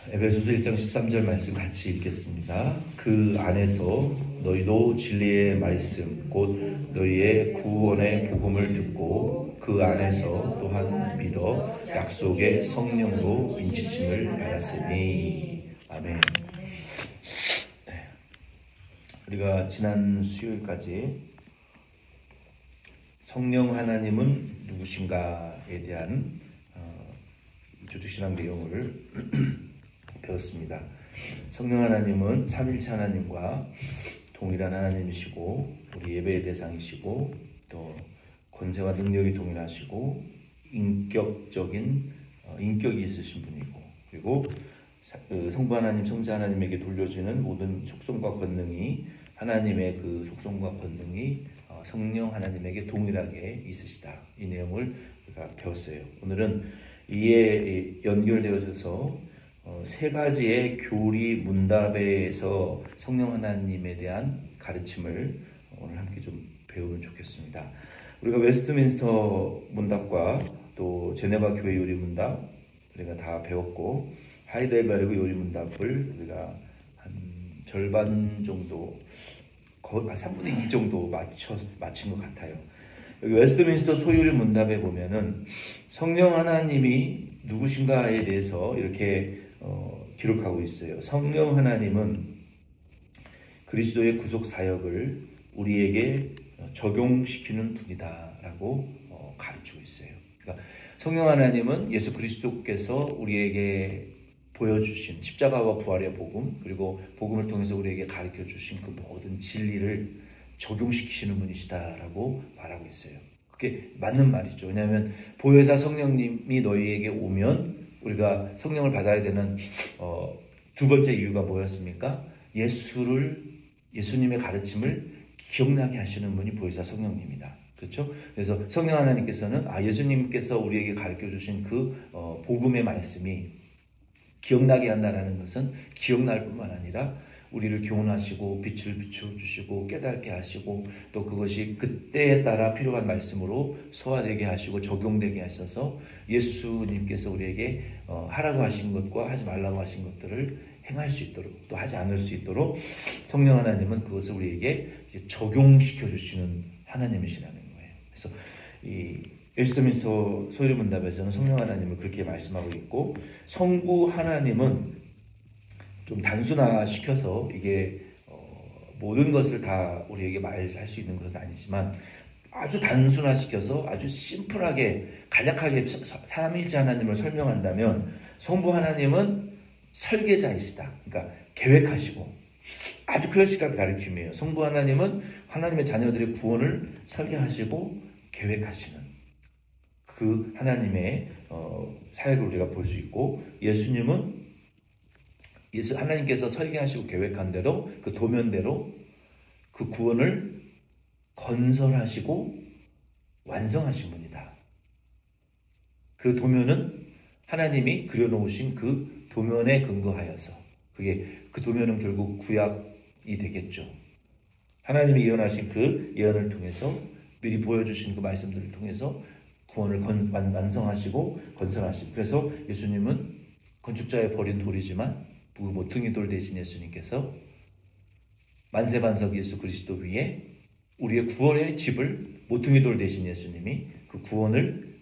에베소서 1장 13절 말씀 같이 읽겠습니다. 그 안에서 너희도 진리의 말씀 곧 너희의 구원의 복음을 듣고 그 안에서 또한 믿어 약속의 성령도 인치심을 받았으니. 아멘. 우리가 지난 수요일까지 성령 하나님은 누구신가에 대한 조직신앙 내용을 배웠습니다. 성령 하나님은 삼일체 하나님과 동일한 하나님이시고 우리 예배의 대상이시고 또 권세와 능력이 동일하시고 인격적인 인격이 있으신 분이고, 그리고 성부 하나님, 성자 하나님에게 돌려주는 모든 속성과 권능이 하나님의 그 속성과 권능이 성령 하나님에게 동일하게 있으시다. 이 내용을 우리가 배웠어요. 오늘은 이에 연결되어져서 세 가지의 교리 문답에서 성령 하나님에 대한 가르침을 오늘 함께 좀 배우면 좋겠습니다. 우리가 웨스트민스터 문답과 또 제네바 교회 요리 문답 우리가 다 배웠고, 하이델베르그 요리 문답을 우리가 한 절반 정도, 3분의 2 정도 마친 것 같아요. 여기 웨스트민스터 소요리 문답에 보면은 성령 하나님이 누구신가에 대해서 이렇게 기록하고 있어요. 성령 하나님은 그리스도의 구속 사역을 우리에게 적용시키는 분이다라고 가르치고 있어요. 그러니까 성령 하나님은 예수 그리스도께서 우리에게 보여주신 십자가와 부활의 복음, 그리고 복음을 통해서 우리에게 가르쳐 주신 그 모든 진리를 적용시키시는 분이시다라고 말하고 있어요. 그게 맞는 말이죠. 왜냐하면 보혜사 성령님이 너희에게 오면 우리가 성령을 받아야 되는 두 번째 이유가 뭐였습니까? 예수님의 가르침을 기억나게 하시는 분이 보혜사 성령님이다. 그렇죠? 그래서 성령 하나님께서는 예수님께서 우리에게 가르쳐 주신 그 복음의 말씀이 기억나게 한다는 것은 기억날 뿐만 아니라 우리를 교훈하시고 빛을 비춰주시고 깨닫게 하시고 또 그것이 그때에 따라 필요한 말씀으로 소화되게 하시고 적용되게 하셔서 예수님께서 우리에게 하라고 하신 것과 하지 말라고 하신 것들을 행할 수 있도록, 또 하지 않을 수 있도록 성령 하나님은 그것을 우리에게 적용시켜 주시는 하나님이시라는 거예요. 그래서 이 웨스트민스터 소요리 문답에서는 성령 하나님을 그렇게 말씀하고 있고, 성부 하나님은 좀 단순화시켜서 이게 모든 것을 다 우리에게 말할 수 있는 것은 아니지만 아주 단순화시켜서 아주 심플하게 간략하게 삼위일체 하나님을 설명한다면 성부 하나님은 설계자이시다. 그러니까 계획하시고, 아주 클래식하게 가르침이에요. 성부 하나님은 하나님의 자녀들의 구원을 설계하시고 계획하시는 그 하나님의 사역을 우리가 볼 수 있고, 예수님은 하나님께서 설계하시고 계획한 대로 그 도면대로 그 구원을 건설하시고 완성하신 분이다. 그 도면은 하나님이 그려놓으신 그 도면에 근거하여서, 그 도면은 결국 구약이 되겠죠. 하나님이 예언하신 그 예언을 통해서 미리 보여주신 그 말씀들을 통해서 구원을 완성하시고 건설하시고, 그래서 예수님은 건축자의 버린 돌이지만 모퉁이 돌 대신 예수님께서 만세반석 예수 그리스도 위에 우리의 구원의 집을 모퉁이 돌 대신 예수님이 그 구원을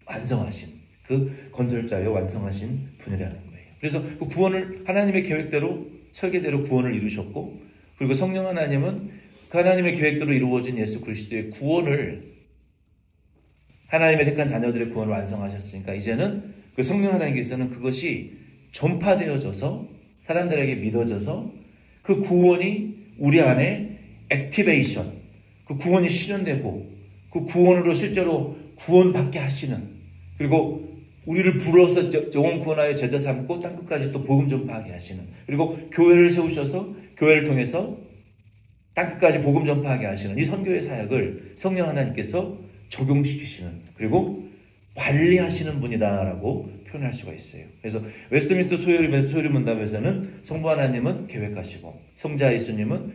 완성하신 그 건설자여 완성하신 분이라는 거예요. 그래서 그 구원을 하나님의 계획대로 설계대로 구원을 이루셨고, 그리고 성령 하나님은 그 하나님의 계획대로 이루어진 예수 그리스도의 구원을, 하나님의 택한 자녀들의 구원을 완성하셨으니까 이제는 그 성령 하나님께서는 그것이 전파되어져서 사람들에게 믿어져서 그 구원이 우리 안에 액티베이션, 그 구원이 실현되고 그 구원으로 실제로 구원받게 하시는, 그리고 우리를 불러서 영혼 구원하여 제자 삼고 땅끝까지 또 복음 전파하게 하시는, 그리고 교회를 세우셔서 교회를 통해서 땅끝까지 복음 전파하게 하시는 이 선교의 사역을 성령 하나님께서 적용시키시는, 그리고 관리하시는 분이다라고 표현할 수가 있어요. 그래서 웨스트민스터 소요리 문답에서는 성부 하나님은 계획하시고, 성자 예수님은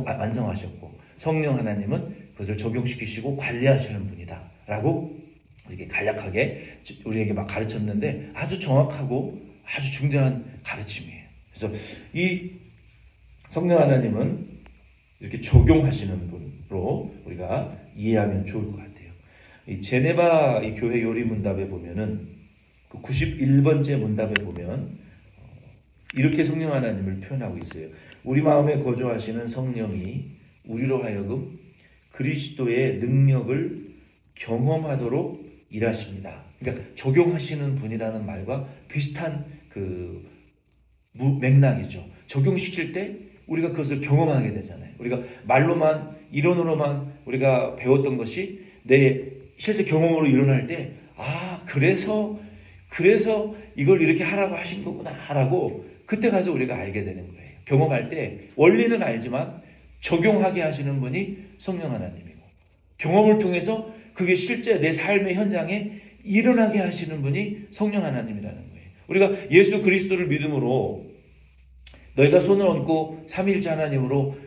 완성하셨고, 성령 하나님은 그것을 적용시키시고 관리하시는 분이다라고 이렇게 간략하게 우리에게 막 가르쳤는데, 아주 정확하고 아주 중대한 가르침이에요. 그래서 이 성령 하나님은 이렇게 적용하시는 분으로 우리가 이해하면 좋을 것 같아요. 이 제네바 이 교회 요리 문답에 보면은 그 91번째 문답에 보면 이렇게 성령 하나님을 표현하고 있어요. 우리 마음에 거주하시는 성령이 우리로 하여금 그리스도의 능력을 경험하도록 일하십니다. 그러니까 적용하시는 분이라는 말과 비슷한 그 맥락이죠. 적용시킬 때 우리가 그것을 경험하게 되잖아요. 우리가 말로만 이론으로만 우리가 배웠던 것이 내 실제 경험으로 일어날 때 그래서 이걸 이렇게 하라고 하신 거구나라고 그때 가서 우리가 알게 되는 거예요. 경험할 때 원리는 알지만 적용하게 하시는 분이 성령 하나님이고 경험을 통해서 그게 실제 내 삶의 현장에 일어나게 하시는 분이 성령 하나님이라는 거예요. 우리가 예수 그리스도를 믿음으로 너희가 손을 얹고 삼위일체 하나님으로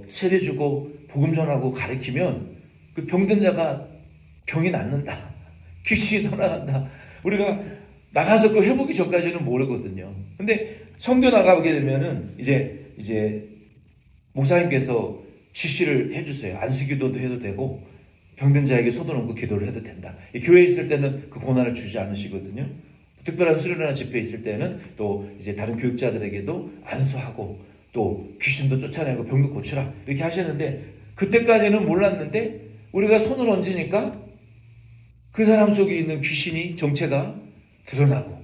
세례 주고 복음 전하고 가르치면 그 병든 자가 병이 낫는다. 귀신이 떠나간다. 우리가 나가서 그 회복이 전까지는 모르거든요. 근데 성교 나가게 되면은 이제 목사님께서 지시를 해주세요. 안수기도도 해도 되고 병든 자에게 손을 얹고 기도를 해도 된다. 교회에 있을 때는 그 고난을 주지 않으시거든요. 특별한 수련회나 집회에 있을 때는 또 이제 다른 교육자들에게도 안수하고 또 귀신도 쫓아내고 병도 고치라 이렇게 하셨는데 그때까지는 몰랐는데 우리가 손을 얹으니까 그 사람 속에 있는 귀신이 정체가 드러나고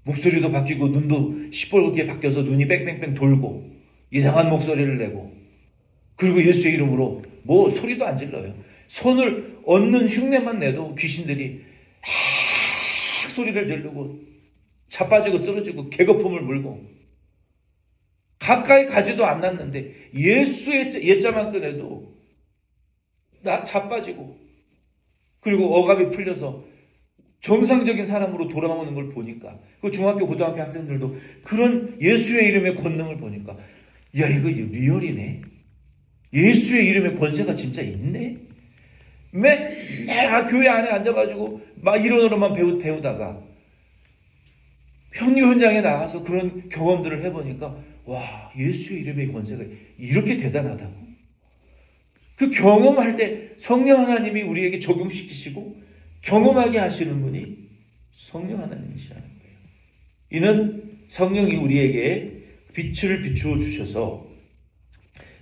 목소리도 바뀌고 눈도 시뻘겋게 바뀌어서 눈이 뺑뺑뺑 돌고 이상한 목소리를 내고 그리고 예수의 이름으로 뭐 소리도 안 질러요. 손을 얹는 흉내만 내도 귀신들이 소리를 지르고 자빠지고 쓰러지고 개거품을 물고 가까이 가지도 않았는데 예수의 예자만 꺼내도 나 자빠지고 그리고 억압이 풀려서 정상적인 사람으로 돌아오는 걸 보니까 그 중학교 고등학교 학생들도 그런 예수의 이름의 권능을 보니까 야 이거 리얼이네. 예수의 이름의 권세가 진짜 있네. 맨날 교회 안에 앉아가지고 막 이론으로만 배우다가 현유 현장에 나가서 그런 경험들을 해보니까 와 예수의 이름의 권세가 이렇게 대단하다고. 그 경험할 때 성령 하나님이 우리에게 적용시키시고 경험하게 하시는 분이 성령 하나님이시라는 거예요. 이는 성령이 우리에게 빛을 비추어 주셔서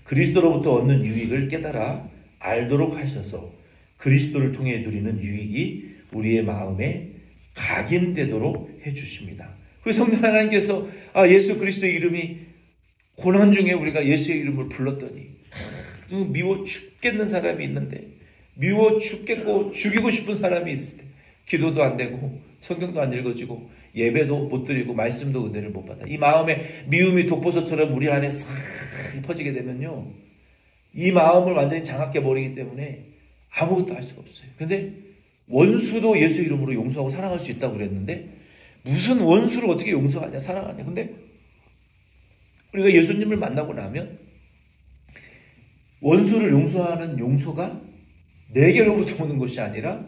그리스도로부터 얻는 유익을 깨달아 알도록 하셔서 그리스도를 통해 누리는 유익이 우리의 마음에 각인되도록 해주십니다. 그 성령 하나님께서 예수 그리스도의 이름이 고난 중에 우리가 예수의 이름을 불렀더니 미워 죽겠는 사람이 있는데 미워 죽겠고 죽이고 싶은 사람이 있을 때 기도도 안 되고 성경도 안 읽어지고 예배도 못 드리고 말씀도 은혜를 못 받아. 이 마음에 미움이 독버섯처럼 우리 안에 싹 퍼지게 되면요. 이 마음을 완전히 장악해 버리기 때문에 아무것도 할 수가 없어요. 근데 원수도 예수 이름으로 용서하고 사랑할 수 있다고 그랬는데 무슨 원수를 어떻게 용서하냐 사랑하냐. 근데 우리가 예수님을 만나고 나면 원수를 용서하는 용서가 내게로부터 오는 것이 아니라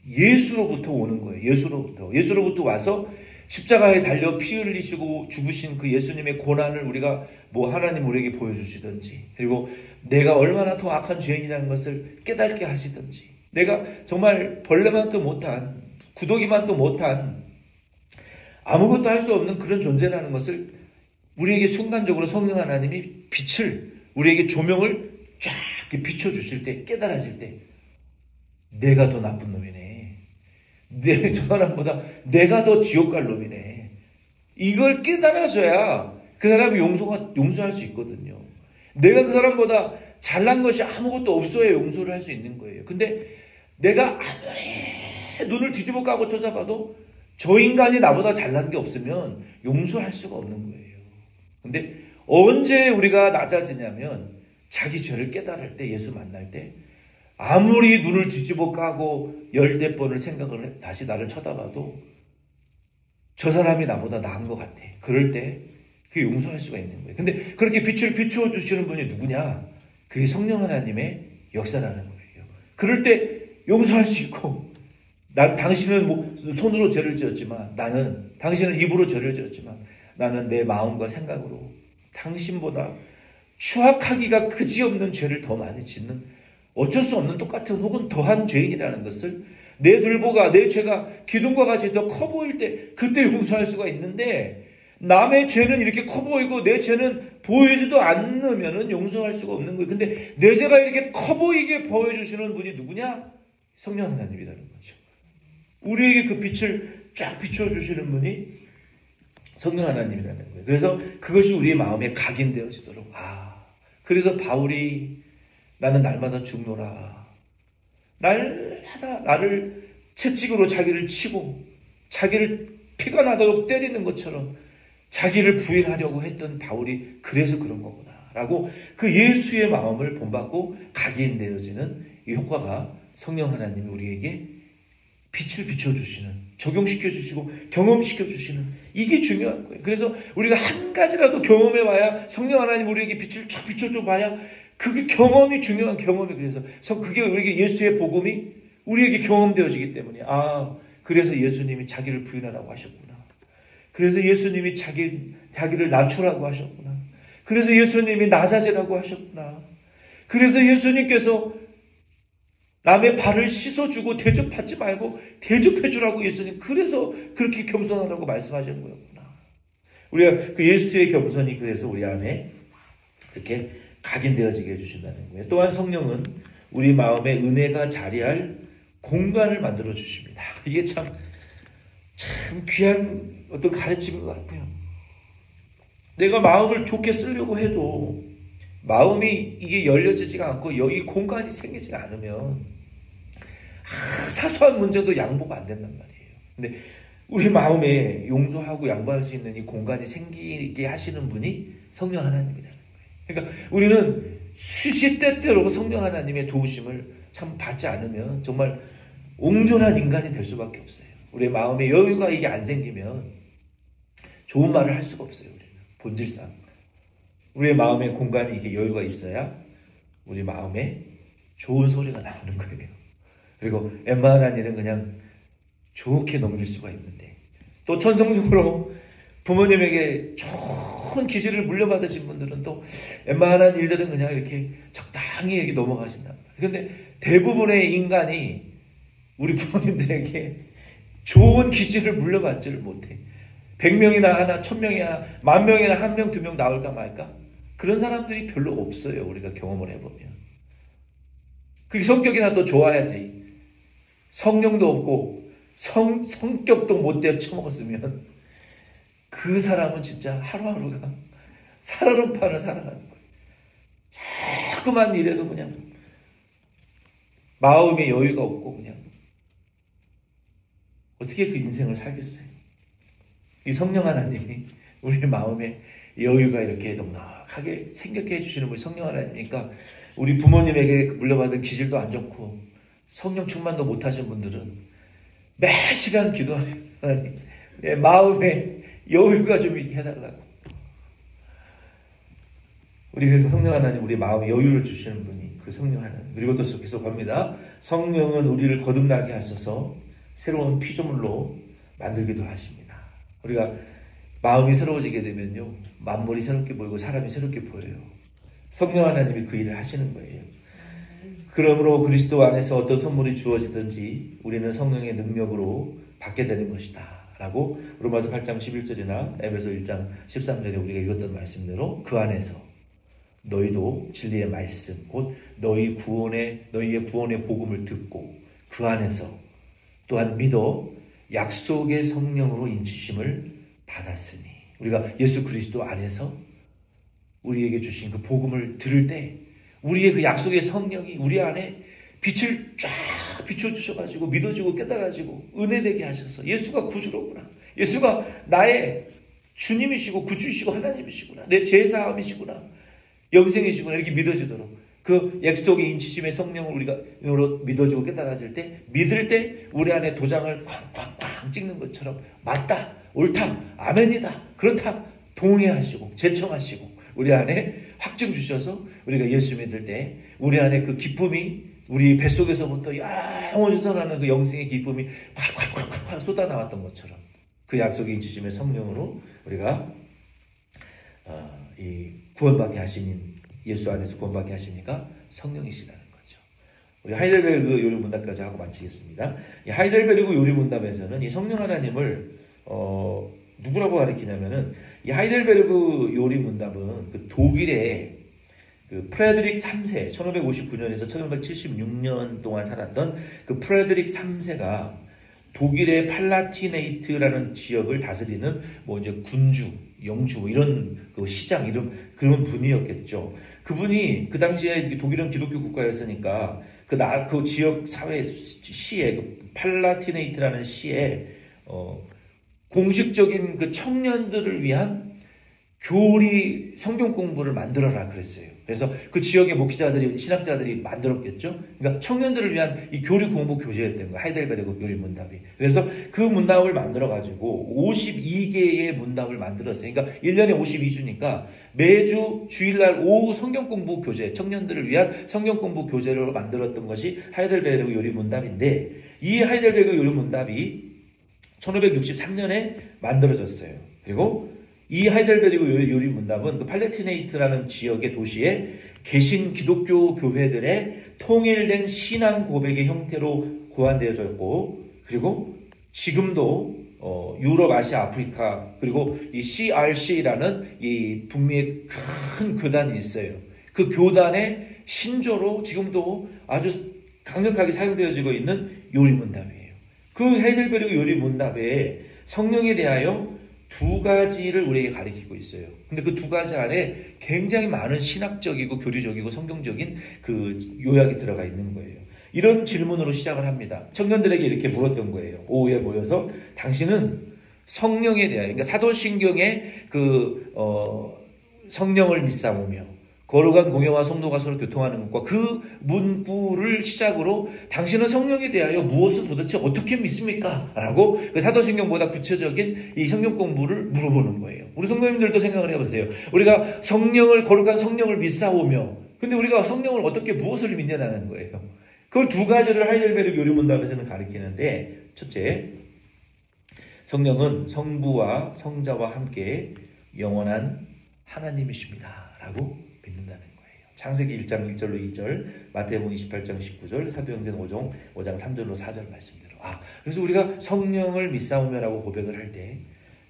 예수로부터 오는 거예요. 예수로부터 와서 십자가에 달려 피 흘리시고 죽으신 그 예수님의 고난을 우리가 하나님 우리에게 보여주시든지 그리고 내가 얼마나 더 악한 죄인이라는 것을 깨닫게 하시든지 내가 정말 벌레만도 못한 구더기만도 못한 아무것도 할 수 없는 그런 존재라는 것을 우리에게 순간적으로 성령 하나님이 빛을 우리에게 조명을 쫙 비춰주실 때 깨달아질 때 내가 더 나쁜 놈이네. 저 사람보다 내가 더 지옥 갈 놈이네. 이걸 깨달아줘야 그 사람이 용서할 수 있거든요. 내가 그 사람보다 잘난 것이 아무것도 없어야 용서를 할 수 있는 거예요. 근데 내가 아무리 눈을 뒤집어 까고 찾아봐도 저 인간이 나보다 잘난 게 없으면 용서할 수가 없는 거예요. 근데 언제 우리가 낮아지냐면 자기 죄를 깨달을 때 예수 만날 때 아무리 눈을 뒤집어 까고 10대 번을 생각을 해 다시 나를 쳐다봐도 저 사람이 나보다 나은 것 같아. 그럴 때 그게 용서할 수가 있는 거예요. 근데 그렇게 빛을 비추어 주시는 분이 누구냐? 그게 성령 하나님의 역사라는 거예요. 그럴 때 용서할 수 있고 당신은 손으로 죄를 지었지만 당신은 입으로 죄를 지었지만 나는 내 마음과 생각으로 당신보다 추악하기가 그지없는 죄를 더 많이 짓는 어쩔 수 없는 똑같은 혹은 더한 죄인이라는 것을 내 들보가 내 죄가 기둥과 같이 더 커 보일 때 그때 용서할 수가 있는데 남의 죄는 이렇게 커 보이고 내 죄는 보이지도 않으면 용서할 수가 없는 거예요. 근데 내 죄가 이렇게 커 보이게 보여주시는 분이 누구냐? 성령 하나님이라는 거죠. 우리에게 그 빛을 쫙 비춰주시는 분이 성령 하나님이라는 거예요. 그래서 그것이 우리의 마음에 각인되어지도록 그래서 바울이 나는 날마다 죽노라. 날마다 나를 채찍으로 자기를 치고 자기를 피가 나도록 때리는 것처럼 자기를 부인하려고 했던 바울이 그래서 그런 거구나 라고 그 예수의 마음을 본받고 각인되어지는 이 효과가 성령 하나님이 우리에게 빛을 비춰주시는, 적용시켜주시고 경험시켜주시는 이게 중요한 거예요. 그래서 우리가 한 가지라도 경험해봐야 성령 하나님 우리에게 빛을 쫙 비춰줘 봐야 그게 경험이 중요한 경험이 그래서 그게 우리에게 예수의 복음이 우리에게 경험되어지기 때문에 그래서 예수님이 자기를 부인하라고 하셨구나. 그래서 예수님이 자기를 낮추라고 하셨구나. 그래서 예수님이 낮아지라고 하셨구나. 그래서 예수님께서 남의 발을 씻어주고 대접하지 말고 대접해주라고 예수님 그래서 그렇게 겸손하라고 말씀하시는 거였구나. 우리가 그 예수의 겸손이 그래서 우리 안에 이렇게 각인되어지게 해주신다는 거예요. 또한 성령은 우리 마음에 은혜가 자리할 공간을 만들어 주십니다. 이게 참 귀한 어떤 가르침인 것 같아요. 내가 마음을 좋게 쓰려고 해도 마음이 이게 열려지지가 않고 여기 공간이 생기지가 않으면 사소한 문제도 양보가 안 된단 말이에요. 근데 우리 마음에 용서하고 양보할 수 있는 이 공간이 생기게 하시는 분이 성령 하나님이라는 거예요. 그러니까 우리는 시시때때로 성령 하나님의 도우심을 참 받지 않으면 정말 옹졸한 인간이 될 수밖에 없어요. 우리의 마음에 여유가 이게 안 생기면 좋은 말을 할 수가 없어요. 우리는 본질상 우리의 마음에 공간이 이게 여유가 있어야 우리 마음에 좋은 소리가 나오는 거예요. 그리고 웬만한 일은 그냥 좋게 넘길 수가 있는데 또 천성적으로 부모님에게 좋은 기질을 물려받으신 분들은 또 웬만한 일들은 그냥 이렇게 적당히 이렇게 넘어가신단 말이에요. 그런데 대부분의 인간이 우리 부모님들에게 좋은 기질을 물려받지를 못해. 100명이나 하나, 1000명이나 하나, 10,000명이나 1명, 2명 나올까 말까? 그런 사람들이 별로 없어요. 우리가 경험을 해보면. 그게 성격이나 또 좋아야지. 성령도 없고 성격도 못 되어 처먹었으면 그 사람은 진짜 하루하루가 살얼음판을 살아가는 거예요. 자꾸만 일해도 그냥 마음에 여유가 없고 그냥 어떻게 그 인생을 살겠어요. 이 성령 하나님이 우리 마음에 여유가 이렇게 넉넉하게 생겼게 해주시는 분이 성령 하나님이니까 우리 부모님에게 물려받은 기질도 안 좋고 성령 충만도 못하신 분들은 매 시간 기도하면 하나님 내 마음에 여유가 좀 있게 해달라고. 우리 그래서 성령 하나님 우리 마음에 여유를 주시는 분이 그 성령 하나님. 그리고 또 계속 갑니다. 성령은 우리를 거듭나게 하셔서 새로운 피조물로 만들기도 하십니다. 우리가 마음이 새로워지게 되면요 만물이 새롭게 보이고 사람이 새롭게 보여요. 성령 하나님이 그 일을 하시는 거예요. 그러므로 그리스도 안에서 어떤 선물이 주어지든지 우리는 성령의 능력으로 받게 되는 것이다 라고 로마서 8장 11절이나 에베소 1장 13절에 우리가 읽었던 말씀대로 그 안에서 너희도 진리의 말씀 곧 너희의 구원의 복음을 듣고 그 안에서 또한 믿어 약속의 성령으로 인치심을 받았으니 우리가 예수 그리스도 안에서 우리에게 주신 그 복음을 들을 때 우리의 그 약속의 성령이 우리 안에 빛을 쫙 비춰주셔가지고 믿어지고 깨달아지고 은혜되게 하셔서 예수가 구주로구나. 예수가 나의 주님이시고 구주이시고 하나님이시구나. 내 제사함이시구나. 영생이시구나. 이렇게 믿어지도록 그 약속의 인치심의 성령을 우리가 믿어지고 깨달아질 때 믿을 때 우리 안에 도장을 쾅쾅쾅 찍는 것처럼 맞다. 옳다. 아멘이다. 그렇다. 동의하시고 제청하시고 우리 안에 확증 주셔서 우리가 예수 믿을 때 우리 안에 그 기쁨이 우리 뱃속에서부터 영원히 솟아나는 그 영생의 기쁨이 콱콱콱콱 쏟아나왔던 것처럼 그 약속의 인치심의 성령으로 우리가 이 구원받게 하신 예수 안에서 구원받게 하시니까 성령이시라는 거죠. 우리 하이델베르그 요리문답까지 하고 마치겠습니다. 이 하이델베르그 요리문답에서는 이 성령 하나님을 누구라고 가리키냐면은 이 하이델베르그 요리문답은 그 독일의 그 프레드릭 3세 1559년에서 1576년 동안 살았던 그 프레드릭 3세가 독일의 팔라티네이트라는 지역을 다스리는 뭐 이제 군주, 영주 뭐 이런 그 시장 이런 그런 분이었겠죠. 그분이 그 당시에 독일은 기독교 국가였으니까 그 지역 사회 시에 그 팔라티네이트라는 시에 공식적인 그 청년들을 위한 교리 성경 공부를 만들어라 그랬어요. 그래서 그 지역의 목회자들이 신학자들이 만들었겠죠. 그러니까 청년들을 위한 이 교리 공부 교재였던 거예요. 하이델베르그 요리 문답이. 그래서 그 문답을 만들어 가지고 52개의 문답을 만들었어요. 그러니까 1년에 52주니까 매주 주일날 오후 성경 공부 교재, 청년들을 위한 성경 공부 교재를 만들었던 것이 하이델베르그 요리 문답인데 이 하이델베르그 요리 문답이 1563년에 만들어졌어요. 그리고 이 하이델베르그 요리 문답은 그 팔레티네이트라는 지역의 도시에 개신 기독교 교회들의 통일된 신앙 고백의 형태로 고안되어졌고, 그리고 지금도 유럽, 아시아, 아프리카 그리고 이 CRC라는 이 북미의 큰 교단이 있어요. 그 교단의 신조로 지금도 아주 강력하게 사용되어지고 있는 요리 문답이에요. 그 하이델베르그 요리 문답에 성령에 대하여 두 가지를 우리에게 가르치고 있어요. 근데 그 두 가지 안에 굉장히 많은 신학적이고 교리적이고 성경적인 그 요약이 들어가 있는 거예요. 이런 질문으로 시작을 합니다. 청년들에게 이렇게 물었던 거예요. 오후에 모여서 당신은 성령에 대하여, 그러니까 사도신경의 성령을 믿사오며 거룩한 공예와 성도가 서로 교통하는 것과 그 문구를 시작으로 당신은 성령에 대하여 무엇을 도대체 어떻게 믿습니까? 라고 그 사도신경보다 구체적인 이 성경 공부를 물어보는 거예요. 우리 성도님들도 생각을 해보세요. 우리가 거룩한 성령을 믿사오며 근데 우리가 성령을 어떻게 무엇을 믿냐는 거예요. 그걸 두 가지를 하이델베르그 요리문답에서는 가리키는데, 첫째, 성령은 성부와 성자와 함께 영원한 하나님이십니다 라고 믿는다는 거예요. 창세기 1장 1절로 2절, 마태복음 28장 19절, 사도행전 5장 3절로 4절 말씀대로. 그래서 우리가 성령을 믿사오며라고 고백을 할 때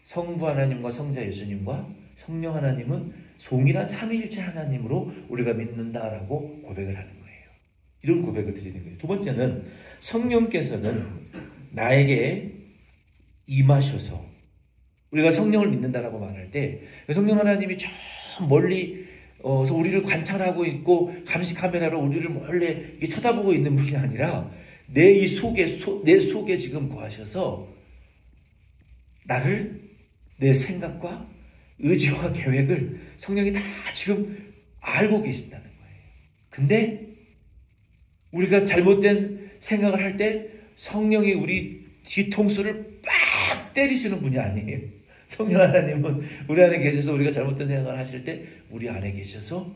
성부 하나님과 성자 예수님과 성령 하나님은 동일한 삼위일체 하나님으로 우리가 믿는다라고 고백을 하는 거예요. 이런 고백을 드리는 거예요. 두 번째는 성령께서는 나에게 임하셔서 우리가 성령을 믿는다라고 말할 때 성령 하나님이 저 멀리 우리를 관찰하고 있고 감시 카메라로 우리를 몰래 이렇게 쳐다보고 있는 분이 아니라 내 속에 지금 거하셔서 나를 내 생각과 의지와 계획을 성령이 다 지금 알고 계신다는 거예요. 근데 우리가 잘못된 생각을 할 때 성령이 우리 뒤통수를 빡 때리시는 분이 아니에요. 성령 하나님은 우리 안에 계셔서 우리가 잘못된 생각을 하실 때 우리 안에 계셔서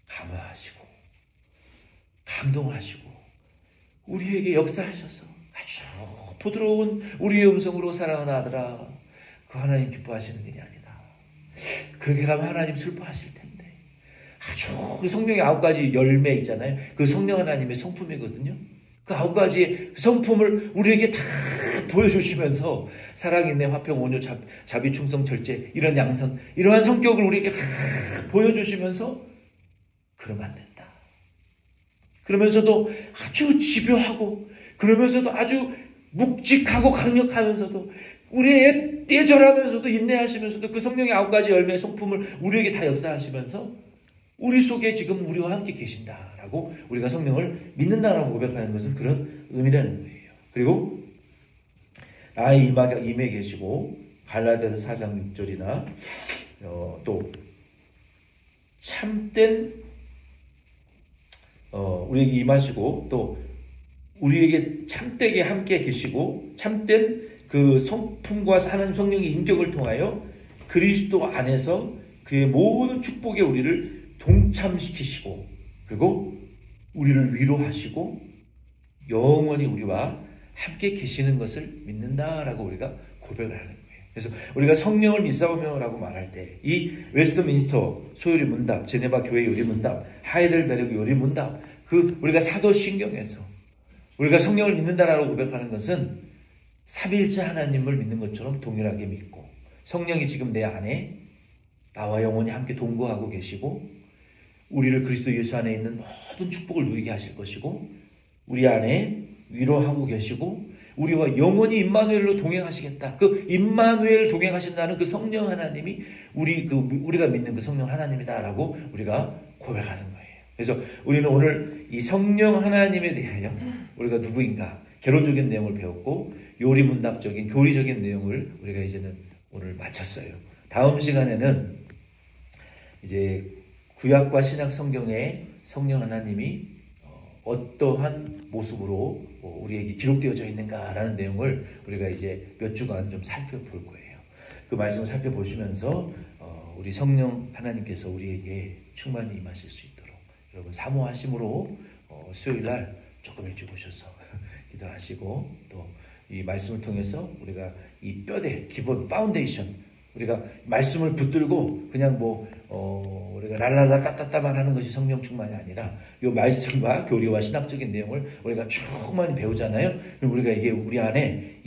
감화하시고 감동하시고 우리에게 역사하셔서 아주 부드러운 우리의 음성으로 사랑하는 아들아, 그 하나님 기뻐하시는 일이 아니다. 그렇게 가면 하나님 슬퍼하실 텐데. 아주 그 성령의 9가지 열매 있잖아요. 그 성령 하나님의 성품이거든요. 그 9가지의 성품을 우리에게 다 보여주시면서 사랑, 인내, 화평, 온유, 자비, 충성, 절제, 이런 양선, 이러한 성격을 우리에게 다 보여주시면서 그러면 안 된다. 그러면서도 아주 집요하고 그러면서도 아주 묵직하고 강력하면서도 우리의 애절하면서도 인내하시면서도 그 성령의 9가지 열매의 성품을 우리에게 다 역사하시면서 우리 속에 지금 우리와 함께 계신다라고 우리가 성령을 믿는다라고 고백하는 것은 그런 의미라는 거예요. 그리고 나의 임에 계시고 갈라디아서 4장 6절이나 또 참된 우리에게 임하시고 또 우리에게 참되게 함께 계시고 참된 그 성품과 사는 성령의 인격을 통하여 그리스도 안에서 그의 모든 축복에 우리를 동참시키시고 그리고 우리를 위로하시고 영원히 우리와 함께 계시는 것을 믿는다라고 우리가 고백을 하는 거예요. 그래서 우리가 성령을 믿사오며라고 말할 때 이 웨스트민스터 소요리 문답, 제네바 교회 요리 문답, 하이델베르그 요리 문답, 그 우리가 사도신경에서 우리가 성령을 믿는다라고 고백하는 것은 삼위일체 하나님을 믿는 것처럼 동일하게 믿고 성령이 지금 내 안에 나와 영원히 함께 동거하고 계시고 우리를 그리스도 예수 안에 있는 모든 축복을 누리게 하실 것이고 우리 안에 위로하고 계시고 우리와 영원히 임마누엘로 동행하시겠다. 그 임마누엘 동행하신다는 그 성령 하나님이 우리가 믿는 그 성령 하나님이다라고 우리가 고백하는 거예요. 그래서 우리는 오늘 이 성령 하나님에 대하여 우리가 누구인가 개론적인 내용을 배웠고 요리문답적인 교리적인 내용을 우리가 이제는 오늘 마쳤어요. 다음 시간에는 이제 구약과 신약 성경에 성령 하나님이 어떠한 모습으로 우리에게 기록되어져 있는가라는 내용을 우리가 이제 몇 주간 좀 살펴볼 거예요. 그 말씀을 살펴보시면서 우리 성령 하나님께서 우리에게 충만히 임하실 수 있도록 여러분 사모하심으로 수요일 날 조금 일찍 오셔서 기도하시고 또 이 말씀을 통해서 우리가 이 뼈대 기본 파운데이션 우리가 말씀을 붙들고 그냥 우리가 랄랄라 따따따만 하는 것이 성령 충만이 아니라 이 말씀과 교리와 신학적인 내용을 우리가 충만히 배우잖아요. 그럼 우리가 이게 우리 안에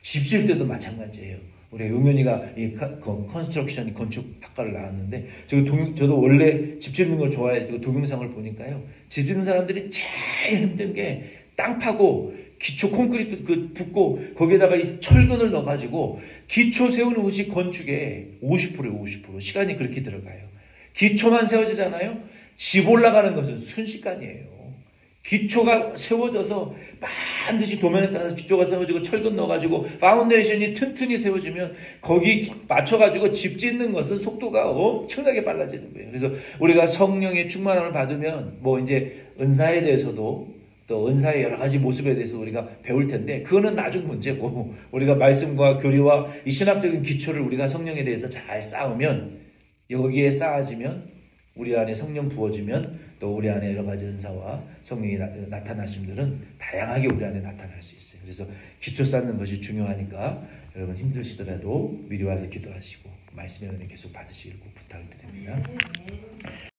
집 지을 때도 마찬가지예요. 우리 용현이가 이 컨스트럭션 건축 학과를 나왔는데 저도 원래 집 짓는 걸 좋아해서 동영상을 보니까요. 집 짓는 사람들이 제일 힘든 게 땅 파고 기초 콘크리트 붓고 거기에다가 이 철근을 넣어가지고 기초 세우는 것이 건축의 50%예요. 50%. 시간이 그렇게 들어가요. 기초만 세워지잖아요. 집 올라가는 것은 순식간이에요. 기초가 세워져서 반드시 도면에 따라서 기초가 세워지고 철근 넣어가지고 파운데이션이 튼튼히 세워지면 거기 맞춰가지고 집 짓는 것은 속도가 엄청나게 빨라지는 거예요. 그래서 우리가 성령의 충만함을 받으면 이제 은사에 대해서도 또 은사의 여러 가지 모습에 대해서 우리가 배울 텐데 그거는 나중 문제고 우리가 말씀과 교리와 이 신학적인 기초를 우리가 성령에 대해서 잘 쌓으면 여기에 쌓아지면 우리 안에 성령 부어지면 또 우리 안에 여러 가지 은사와 성령이 나타나심들은 다양하게 우리 안에 나타날 수 있어요. 그래서 기초 쌓는 것이 중요하니까 여러분 힘드시더라도 미리 와서 기도하시고 말씀의 은혜 계속 받으시길 부탁을 드립니다.